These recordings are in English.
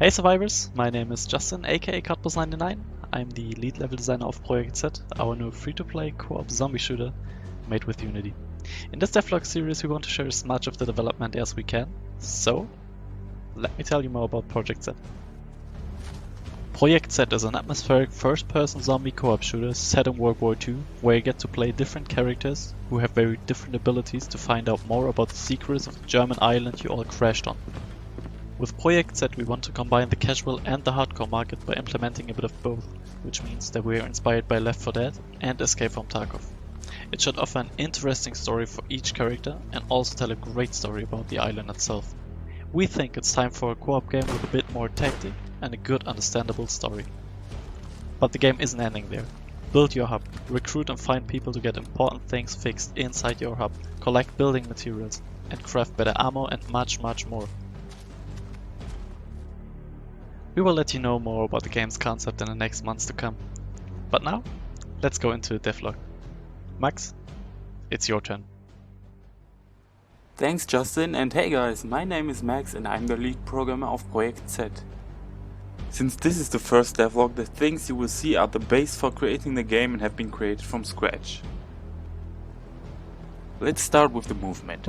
Hey survivors, my name is Justin aka Cutboss99. I'm the lead level designer of Projekt Z, our new free-to-play co-op zombie shooter made with Unity. In this devlog series we want to share as much of the development as we can, so let me tell you more about Projekt Z. Projekt Z is an atmospheric first-person zombie co-op shooter set in World War II, where you get to play different characters who have very different abilities to find out more about the secrets of the German island you all crashed on. With Projekt Z we want to combine the casual and the hardcore market by implementing a bit of both, which means that we are inspired by Left 4 Dead and Escape from Tarkov. It should offer an interesting story for each character and also tell a great story about the island itself. We think it's time for a co-op game with a bit more tactic and a good understandable story. But the game isn't ending there. Build your hub, recruit and find people to get important things fixed inside your hub, collect building materials and craft better ammo and much more. We will let you know more about the game's concept in the next months to come. But now, let's go into the devlog. Max, it's your turn. Thanks Justin, and hey guys, my name is Max and I'm the lead programmer of Projekt Z. Since this is the first devlog, the things you will see are the base for creating the game and have been created from scratch. Let's start with the movement.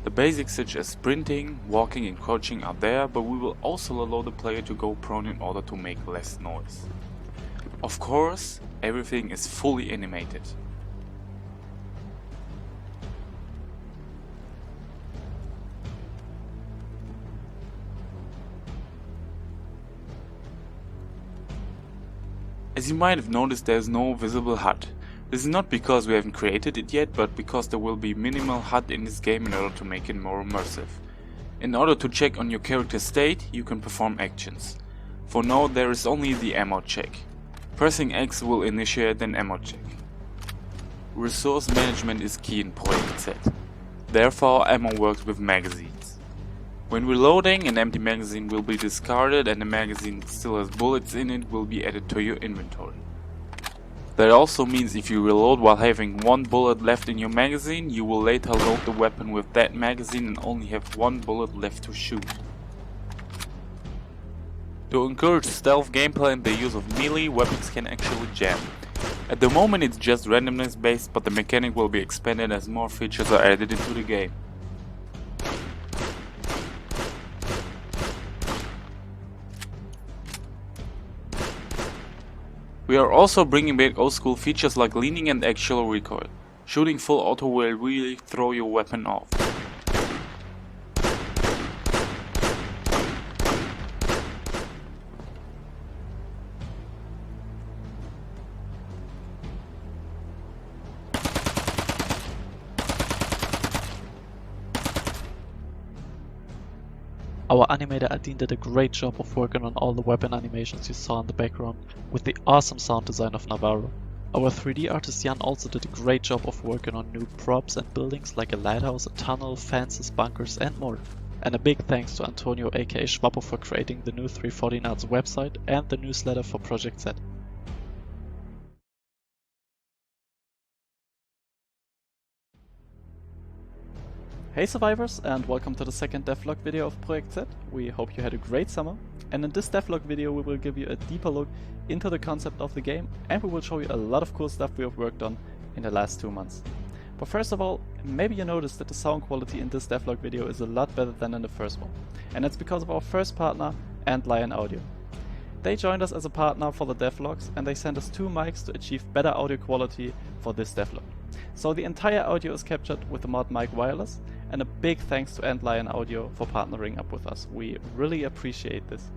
The basics such as sprinting, walking and crouching are there, but we will also allow the player to go prone in order to make less noise. Of course, everything is fully animated. As you might have noticed, there is no visible HUD. This is not because we haven't created it yet, but because there will be minimal HUD in this game in order to make it more immersive. In order to check on your character's state, you can perform actions. For now there is only the ammo check. Pressing X will initiate an ammo check. Resource management is key in Projekt Z. Therefore ammo works with magazines. When reloading, an empty magazine will be discarded and a magazine that still has bullets in it will be added to your inventory. That also means if you reload while having one bullet left in your magazine, you will later load the weapon with that magazine and only have one bullet left to shoot. To encourage stealth gameplay and the use of melee, weapons can actually jam. At the moment it's just randomness based, but the mechanic will be expanded as more features are added into the game. We are also bringing back old school features like leaning and actual recoil. Shooting full auto will really throw your weapon off. Our animator Adin did a great job of working on all the weapon animations you saw in the background with the awesome sound design of Navarro. Our 3D artist Jan also did a great job of working on new props and buildings like a lighthouse, a tunnel, fences, bunkers and more. And a big thanks to Antonio aka Schwappo for creating the new 340 Nuts website and the newsletter for Projekt Z. Hey survivors, and welcome to the second devlog video of Projekt Z. We hope you had a great summer, and in this devlog video we will give you a deeper look into the concept of the game and we will show you a lot of cool stuff we have worked on in the last 2 months. But first of all, maybe you noticed that the sound quality in this devlog video is a lot better than in the first one, and that's because of our first partner, Lion Audio. They joined us as a partner for the devlogs and they sent us 2 mics to achieve better audio quality for this devlog. So the entire audio is captured with the mod mic wireless, and a big thanks to Lion Audio for partnering up with us. We really appreciate this.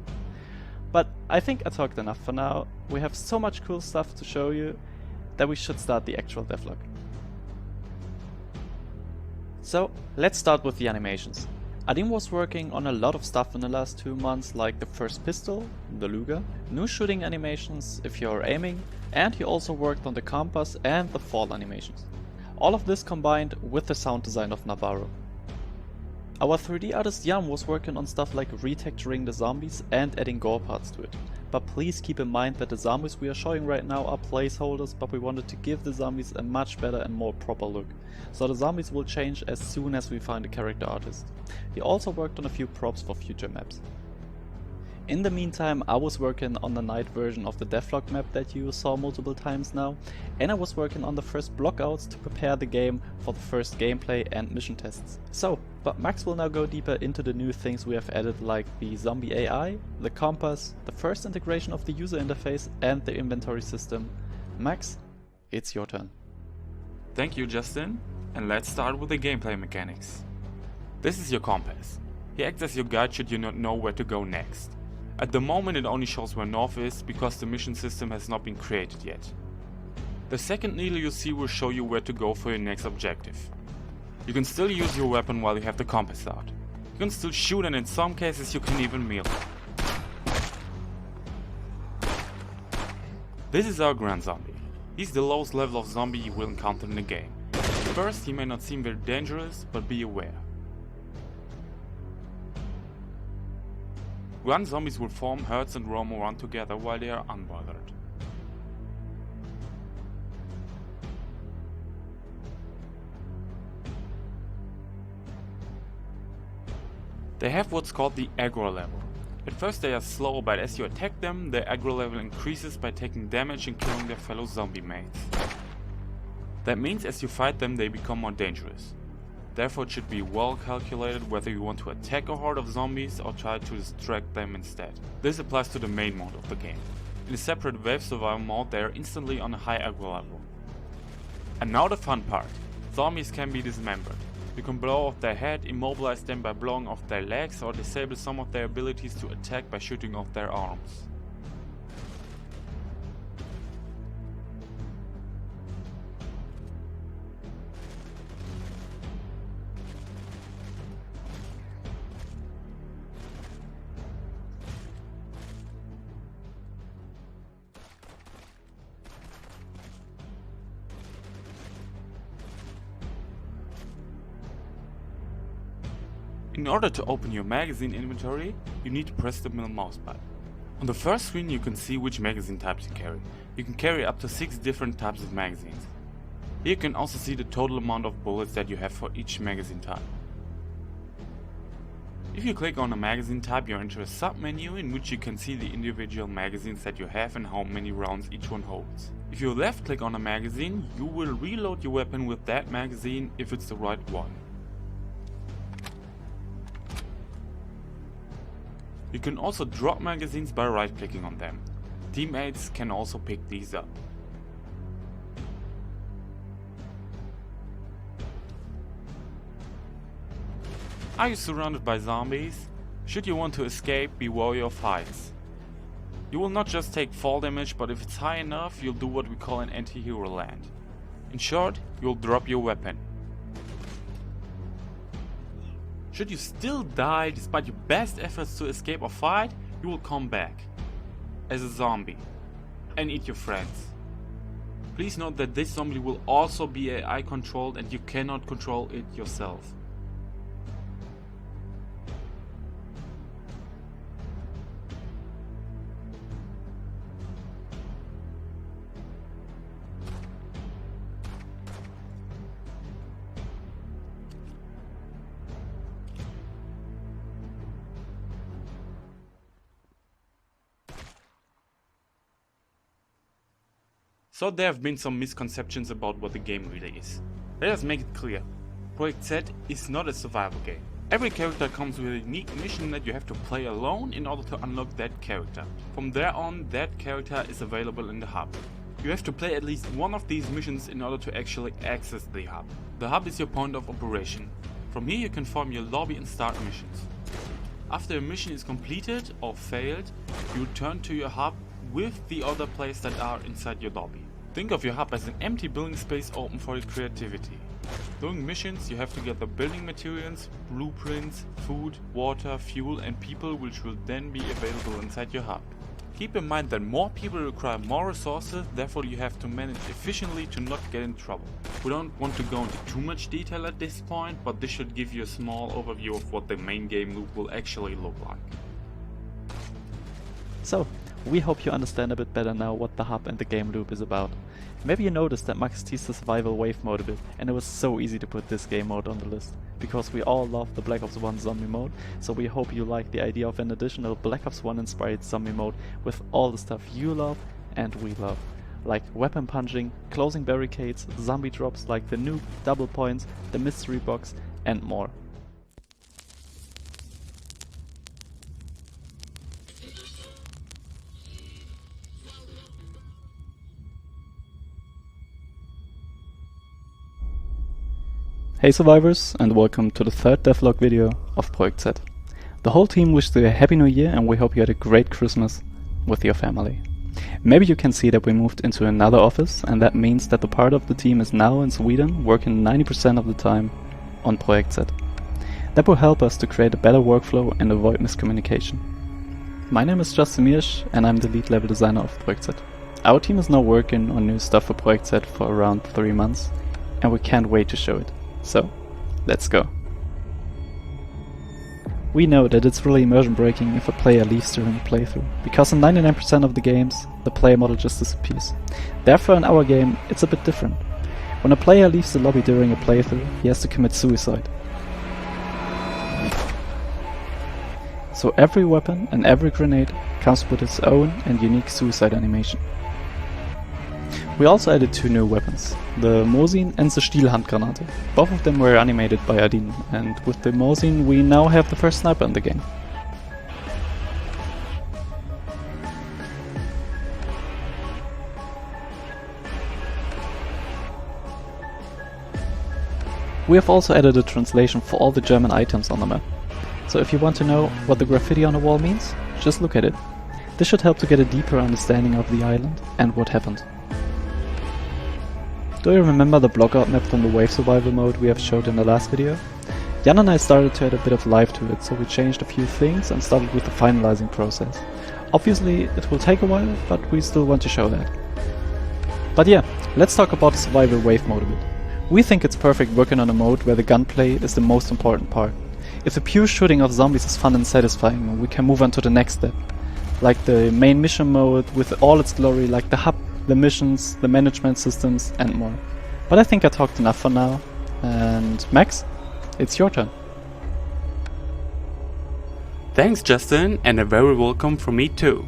But I think I talked enough for now. We have so much cool stuff to show you that we should start the actual devlog. So let's start with the animations. Adin was working on a lot of stuff in the last 2 months, like the first pistol, the Luger, new shooting animations if you're aiming, and he also worked on the compass and the fall animations. All of this combined with the sound design of Navarro. Our 3D artist Jan was working on stuff like retexturing the zombies and adding gore parts to it. But please keep in mind that the zombies we are showing right now are placeholders, but we wanted to give the zombies a much better and more proper look. So the zombies will change as soon as we find a character artist. He also worked on a few props for future maps. In the meantime, I was working on the night version of the Devlog map that you saw multiple times now, and I was working on the first blockouts to prepare the game for the first gameplay and mission tests. But Max will now go deeper into the new things we have added, like the zombie AI, the compass, the first integration of the user interface and the inventory system. Max, it's your turn. Thank you, Justin, and let's start with the gameplay mechanics. This is your compass. He acts as your guide should you not know where to go next. At the moment it only shows where north is because the mission system has not been created yet. The second needle you see will show you where to go for your next objective. You can still use your weapon while you have the compass out. You can still shoot, and in some cases you can even melee. This is our Grand Zombie. He's the lowest level of zombie you will encounter in the game. At first he may not seem very dangerous, but be aware. Grand zombies will form herds and roam around together while they are unbothered. They have what's called the aggro level. At first they are slow, but as you attack them, their aggro level increases by taking damage and killing their fellow zombie mates. That means as you fight them they become more dangerous. Therefore it should be well calculated whether you want to attack a horde of zombies or try to distract them instead. This applies to the main mode of the game. In a separate wave survival mode they are instantly on a high aggro level. And now the fun part. Zombies can be dismembered. You can blow off their head, immobilize them by blowing off their legs, or disable some of their abilities to attack by shooting off their arms. In order to open your magazine inventory, you need to press the middle mouse button. On the first screen you can see which magazine types you carry. You can carry up to 6 different types of magazines. Here you can also see the total amount of bullets that you have for each magazine type. If you click on a magazine type, you're into a sub-menu in which you can see the individual magazines that you have and how many rounds each one holds. If you left click on a magazine, you will reload your weapon with that magazine if it's the right one. You can also drop magazines by right-clicking on them. Teammates can also pick these up. Are you surrounded by zombies? Should you want to escape, be wary of heights. You will not just take fall damage, but if it's high enough, you'll do what we call an anti-hero land. In short, you'll drop your weapon. Should you still die despite your best efforts to escape or fight, you will come back as a zombie and eat your friends. Please note that this zombie will also be AI controlled and you cannot control it yourself. So there have been some misconceptions about what the game really is. Let us make it clear. Projekt Z is not a survival game. Every character comes with a unique mission that you have to play alone in order to unlock that character. From there on, that character is available in the hub. You have to play at least one of these missions in order to actually access the hub. The hub is your point of operation. From here you can form your lobby and start missions. After a mission is completed or failed, you return to your hub with the other players that are inside your lobby. Think of your hub as an empty building space open for your creativity. During missions you have to gather building materials, blueprints, food, water, fuel and people which will then be available inside your hub. Keep in mind that more people require more resources, therefore you have to manage efficiently to not get in trouble. We don't want to go into too much detail at this point, but this should give you a small overview of what the main game loop will actually look like. So, we hope you understand a bit better now what the hub and the game loop is about. Maybe you noticed that Max teased the survival wave mode a bit, and it was so easy to put this game mode on the list, because we all love the Black Ops 1 zombie mode, so we hope you like the idea of an additional Black Ops 1 inspired zombie mode with all the stuff you love and we love, like weapon punching, closing barricades, zombie drops like the nuke, double points, the mystery box, and more. Hey survivors, and welcome to the third devlog video of Projekt Z. The whole team wishes you a happy new year, and we hope you had a great Christmas with your family. Maybe you can see that we moved into another office, and that means that the part of the team is now in Sweden, working 90% of the time on Projekt Z. That will help us to create a better workflow and avoid miscommunication. My name is Justin Miersch, and I'm the lead level designer of Projekt Z. Our team is now working on new stuff for Projekt Z for around 3 months, and we can't wait to show it. So, let's go. We know that it's really immersion breaking if a player leaves during a playthrough, because in 99% of the games, the player model just disappears. Therefore in our game, it's a bit different. When a player leaves the lobby during a playthrough, he has to commit suicide. So every weapon and every grenade comes with its own and unique suicide animation. We also added 2 new weapons, the Mosin and the Stielhandgranate. Both of them were animated by Adin, and with the Mosin we now have the first sniper in the game. We have also added a translation for all the German items on the map. So if you want to know what the graffiti on the wall means, just look at it. This should help to get a deeper understanding of the island and what happened. Do you remember the blockout map from the wave survival mode we have showed in the last video? Jan and I started to add a bit of life to it, so we changed a few things and started with the finalizing process. Obviously it will take a while, but we still want to show that. But yeah, let's talk about the survival wave mode a bit. We think it's perfect working on a mode where the gunplay is the most important part. If the pure shooting of zombies is fun and satisfying, we can move on to the next step. Like the main mission mode with all its glory, like the hub, the missions, the management systems, and more. But I think I talked enough for now, and Max, it's your turn. Thanks Justin, and a very welcome from me too.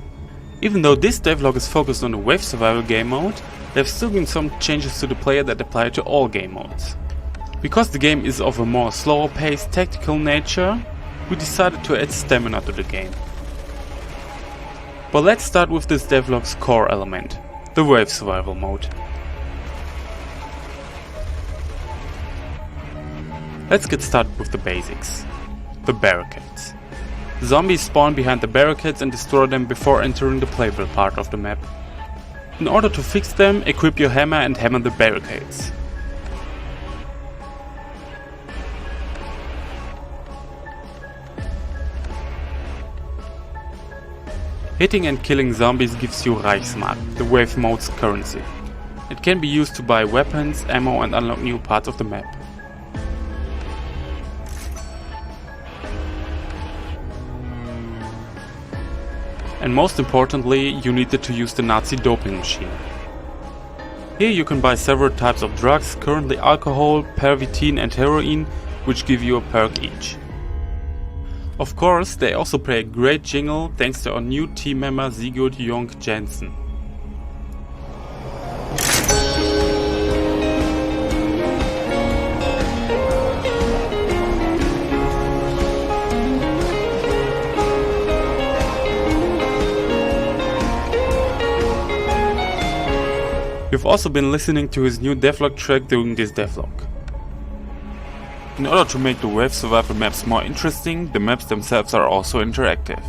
Even though this devlog is focused on the wave survival game mode, there have still been some changes to the player that apply to all game modes. Because the game is of a more slower paced tactical nature, we decided to add stamina to the game. But let's start with this devlog's core element, the wave survival mode. Let's get started with the basics. The barricades. Zombies spawn behind the barricades and destroy them before entering the playable part of the map. In order to fix them, equip your hammer and hammer the barricades. Hitting and killing zombies gives you Reichsmark, the wave mode's currency. It can be used to buy weapons, ammo and unlock new parts of the map. And most importantly, you needed to use the Nazi doping machine. Here you can buy several types of drugs, currently alcohol, pervitin and heroin, which give you a perk each. Of course, they also play a great jingle thanks to our new team member Sigurd Jonk Jensen. You've also been listening to his new devlog track during this devlog. In order to make the wave survival maps more interesting, the maps themselves are also interactive.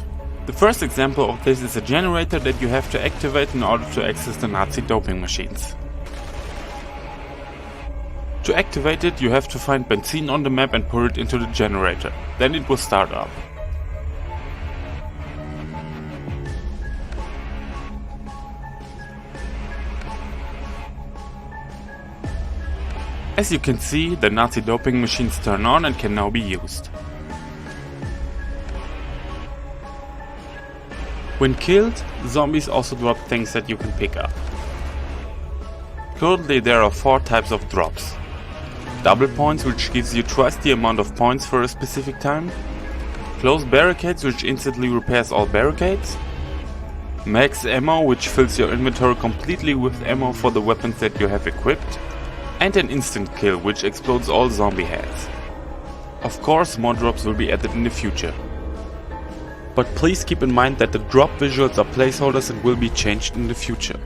The first example of this is a generator that you have to activate in order to access the Nazi doping machines. To activate it, you have to find benzene on the map and pour it into the generator, then it will start up. As you can see, the Nazi doping machines turn on and can now be used. When killed, zombies also drop things that you can pick up. Currently there are 4 types of drops. Double points, which gives you twice the amount of points for a specific time. Closed barricades, which instantly repairs all barricades. Max ammo, which fills your inventory completely with ammo for the weapons that you have equipped. And an instant kill, which explodes all zombie heads. Of course, more drops will be added in the future. But please keep in mind that the drop visuals are placeholders and will be changed in the future.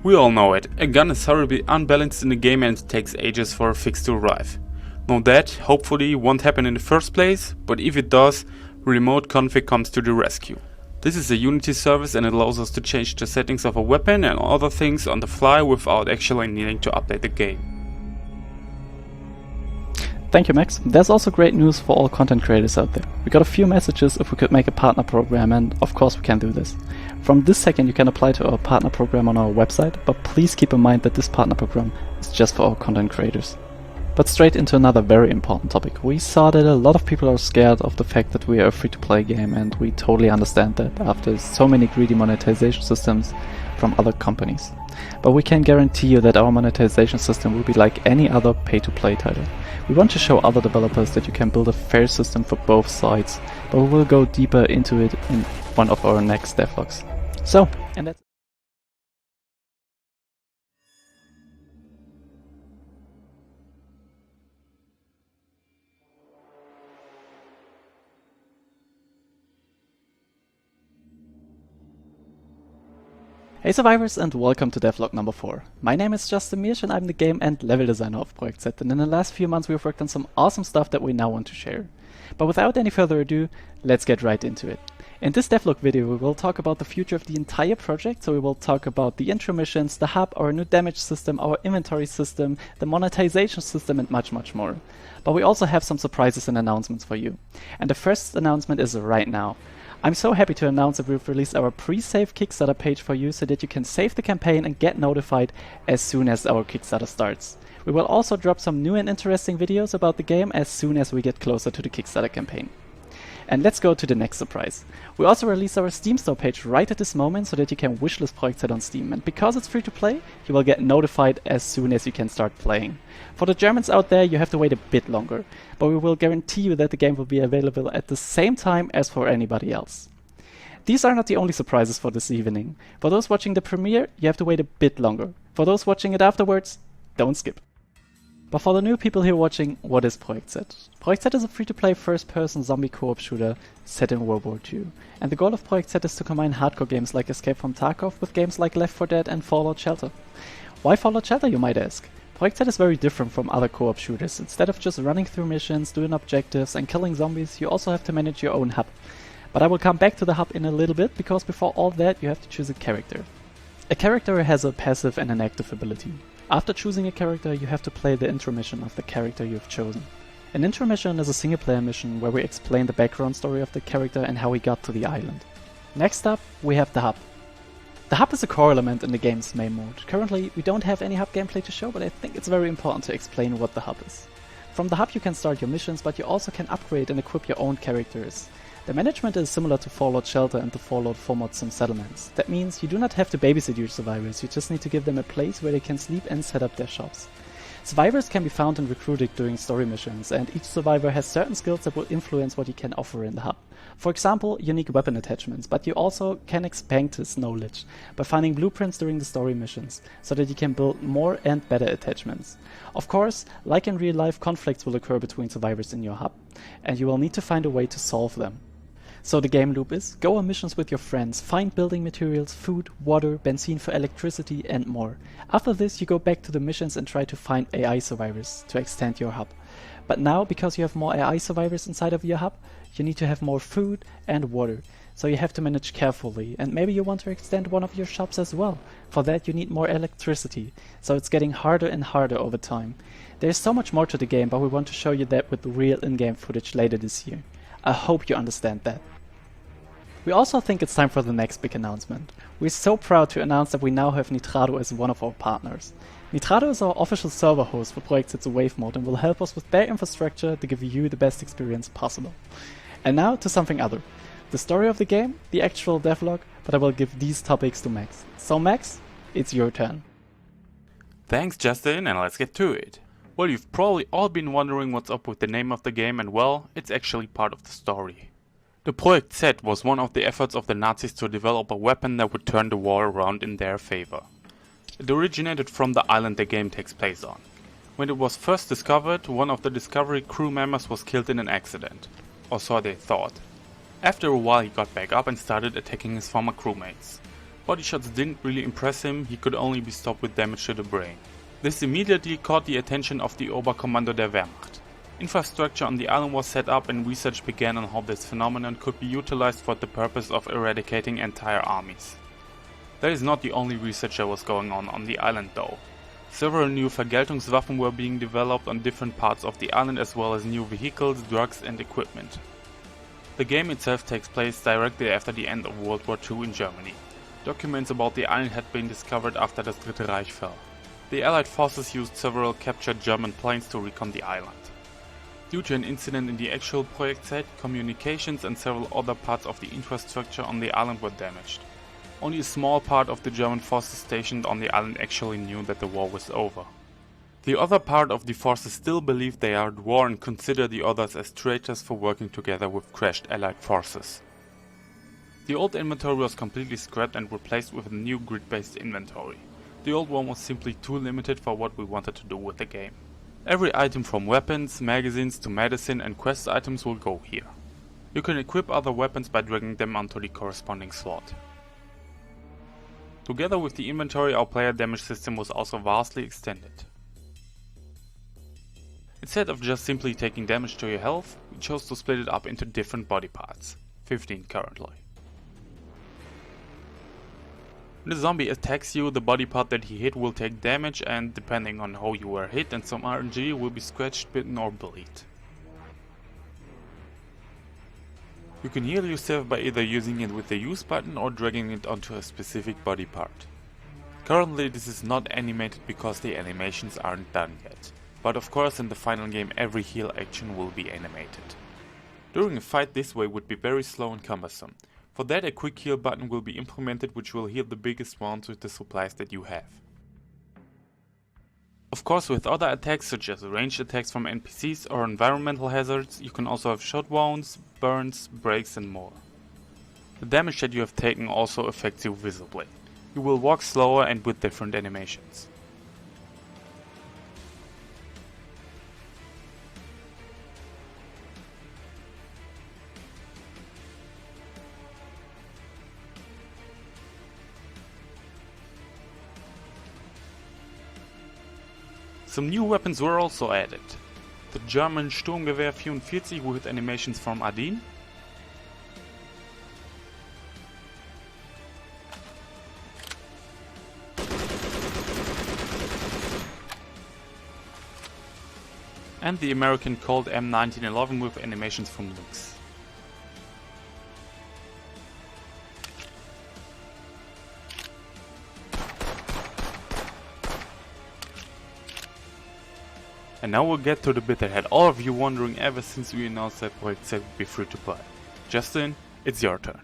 We all know it, a gun is horribly unbalanced in the game and it takes ages for a fix to arrive. Now that, hopefully, won't happen in the first place, but if it does, remote config comes to the rescue. This is a Unity service and it allows us to change the settings of a weapon and other things on the fly without actually needing to update the game. Thank you, Max. There's also great news for all content creators out there. We got a few messages if we could make a partner program, and of course we can do this. From this second you can apply to our partner program on our website, but please keep in mind that this partner program is just for our content creators. But straight into another very important topic. We saw that a lot of people are scared of the fact that we are a free-to-play game, and we totally understand that after so many greedy monetization systems from other companies. But we can guarantee you that our monetization system will be like any other pay-to-play title. We want to show other developers that you can build a fair system for both sides, but we will go deeper into it in one of our next devlogs. So, and that's Hey survivors, and welcome to devlog number 4. My name is Justin Miersch and I'm the game and level designer of Projekt Z, and in the last few months we've worked on some awesome stuff that we now want to share. But without any further ado, let's get right into it. In this devlog video we will talk about the future of the entire project, so we will talk about the intro missions, the hub, our new damage system, our inventory system, the monetization system and much more. But we also have some surprises and announcements for you. And the first announcement is right now. I'm so happy to announce that we've released our pre-save Kickstarter page for you so that you can save the campaign and get notified as soon as our Kickstarter starts. We will also drop some new and interesting videos about the game as soon as we get closer to the Kickstarter campaign. And let's go to the next surprise. We also released our Steam store page right at this moment so that you can wishlist Projekt Z on Steam, and because it's free to play, you will get notified as soon as you can start playing. For the Germans out there, you have to wait a bit longer, but we will guarantee you that the game will be available at the same time as for anybody else. These are not the only surprises for this evening. For those watching the premiere, you have to wait a bit longer. For those watching it afterwards, don't skip. But for the new people here watching, what is Projekt Z? Projekt Z is a free-to-play first-person zombie co-op shooter set in World War II. And the goal of Projekt Z is to combine hardcore games like Escape from Tarkov with games like Left 4 Dead and Fallout Shelter. Why Fallout Shelter, you might ask? Projekt Z is very different from other co-op shooters. Instead of just running through missions, doing objectives and killing zombies, you also have to manage your own hub. But I will come back to the hub in a little bit, because before all that you have to choose a character. A character has a passive and an active ability. After choosing a character, you have to play the intro mission of the character you have chosen. An intro mission is a single player mission where we explain the background story of the character and how he got to the island. Next up, we have the hub. The hub is a core element in the game's main mode. Currently, we don't have any hub gameplay to show, but I think it's very important to explain what the hub is. From the hub you can start your missions, but you also can upgrade and equip your own characters. The management is similar to Fallout Shelter and the Fallout 4 mod Sim Settlements. That means you do not have to babysit your survivors, you just need to give them a place where they can sleep and set up their shops. Survivors can be found and recruited during story missions, and each survivor has certain skills that will influence what he can offer in the hub. For example, unique weapon attachments, but you also can expand his knowledge by finding blueprints during the story missions, so that you can build more and better attachments. Of course, like in real life, conflicts will occur between survivors in your hub, and you will need to find a way to solve them. So the game loop is: go on missions with your friends, find building materials, food, water, benzene for electricity and more. After this you go back to the missions and try to find AI survivors to extend your hub. But now, because you have more AI survivors inside of your hub, you need to have more food and water. So you have to manage carefully, and maybe you want to extend one of your shops as well. For that you need more electricity, so it's getting harder and harder over time. There's so much more to the game, but we want to show you that with the real in-game footage later this year. I hope you understand that. We also think it's time for the next big announcement. We're so proud to announce that we now have Nitrado as one of our partners. Nitrado is our official server host for Projekt Z's Wave mode and will help us with their infrastructure to give you the best experience possible. And now to something other. The story of the game, the actual devlog, but I will give these topics to Max. So Max, it's your turn. Thanks Justin, and let's get to it. Well, you've probably all been wondering what's up with the name of the game, and well, it's actually part of the story. The Projekt Z was one of the efforts of the Nazis to develop a weapon that would turn the war around in their favor. It originated from the island the game takes place on. When it was first discovered, one of the Discovery crew members was killed in an accident, or so they thought. After a while he got back up and started attacking his former crewmates. Body shots didn't really impress him, he could only be stopped with damage to the brain. This immediately caught the attention of the Oberkommando der Wehrmacht. Infrastructure on the island was set up and research began on how this phenomenon could be utilized for the purpose of eradicating entire armies. That is not the only research that was going on the island though. Several new Vergeltungswaffen were being developed on different parts of the island, as well as new vehicles, drugs and equipment. The game itself takes place directly after the end of World War II in Germany. Documents about the island had been discovered after das Dritte Reich fell. The Allied forces used several captured German planes to recon the island. Due to an incident in the actual Projekt Z, communications and several other parts of the infrastructure on the island were damaged. Only a small part of the German forces stationed on the island actually knew that the war was over. The other part of the forces still believed they are at war and consider the others as traitors for working together with crashed Allied forces. The old inventory was completely scrapped and replaced with a new grid-based inventory. The old one was simply too limited for what we wanted to do with the game. Every item from weapons, magazines to medicine and quest items will go here. You can equip other weapons by dragging them onto the corresponding slot. Together with the inventory, our player damage system was also vastly extended. Instead of just simply taking damage to your health, we chose to split it up into different body parts, 15 currently. When the zombie attacks you, the body part that he hit will take damage, and depending on how you were hit and some RNG, will be scratched, bitten or bleed. You can heal yourself by either using it with the use button or dragging it onto a specific body part. Currently this is not animated because the animations aren't done yet, but of course in the final game every heal action will be animated. During a fight this way would be very slow and cumbersome. For that a quick heal button will be implemented, which will heal the biggest ones with the supplies that you have. Of course, with other attacks such as ranged attacks from NPCs or environmental hazards, you can also have shot wounds, burns, breaks and more. The damage that you have taken also affects you visibly. You will walk slower and with different animations. Some new weapons were also added. The German Sturmgewehr 44 with animations from Adin. And the American Colt M1911 with animations from Lynx. And now we'll get to the bit that had all of you wondering ever since we announced that Projekt Z would be free to play. Justin, it's your turn.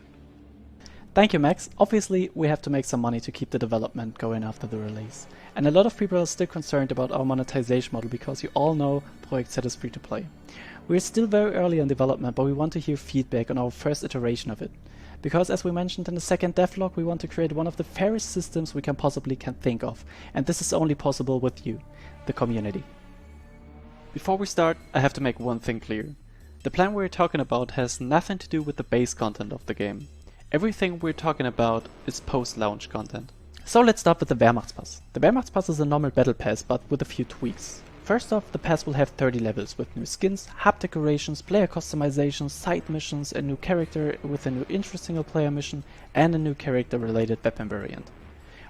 Thank you, Max. Obviously, we have to make some money to keep the development going after the release. And a lot of people are still concerned about our monetization model because you all know Projekt Z is free to play. We're still very early in development, but we want to hear feedback on our first iteration of it. Because as we mentioned in the second devlog, we want to create one of the fairest systems we can possibly think of. And this is only possible with you, the community. Before we start, I have to make one thing clear. The plan we're talking about has nothing to do with the base content of the game. Everything we're talking about is post-launch content. So let's start with the Wehrmachtspass. The Wehrmachtspass is a normal battle pass, but with a few tweaks. First off, the pass will have 30 levels with new skins, hub decorations, player customizations, side missions, a new character with a new interesting player mission, and a new character related weapon variant.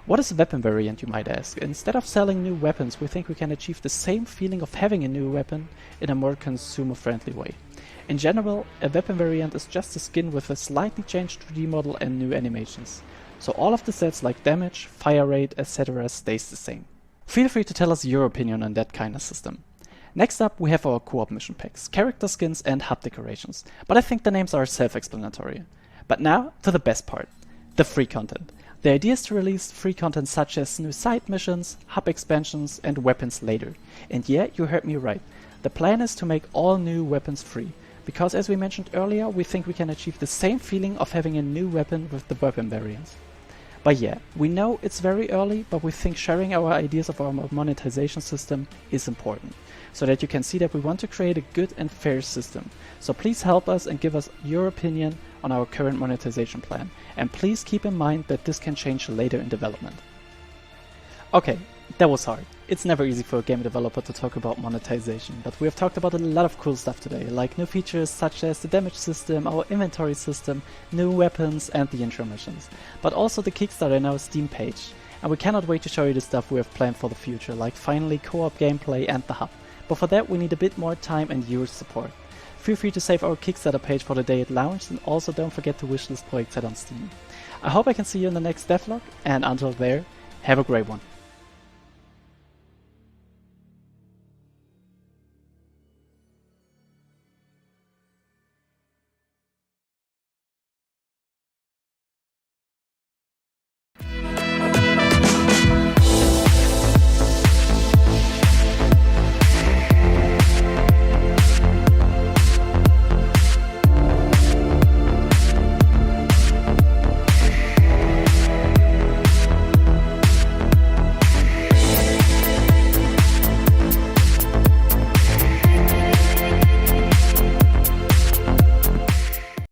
What is a weapon variant, you might ask? Instead of selling new weapons, we think we can achieve the same feeling of having a new weapon in a more consumer-friendly way. In general, a weapon variant is just a skin with a slightly changed 3D model and new animations. So all of the stats like damage, fire rate, etc. stays the same. Feel free to tell us your opinion on that kind of system. Next up we have our co-op mission packs, character skins and hub decorations, but I think the names are self-explanatory. But now to the best part, the free content. The idea is to release free content such as new side missions, hub expansions and weapons later. And yeah, you heard me right. The plan is to make all new weapons free, because as we mentioned earlier, we think we can achieve the same feeling of having a new weapon with the weapon variants. But yeah, we know it's very early, but we think sharing our ideas of our monetization system is important, so that you can see that we want to create a good and fair system. So please help us and give us your opinion on our current monetization plan, and please keep in mind that this can change later in development. Okay, that was hard. It's never easy for a game developer to talk about monetization, but we have talked about a lot of cool stuff today, like new features such as the damage system, our inventory system, new weapons and the intro missions, but also the Kickstarter and our Steam page. And we cannot wait to show you the stuff we have planned for the future, like finally co-op gameplay and the hub. But for that we need a bit more time and your support. Feel free to save our Kickstarter page for the day it launched, and also don't forget to wishlist Projekt Z on Steam. I hope I can see you in the next devlog, and until there, have a great one.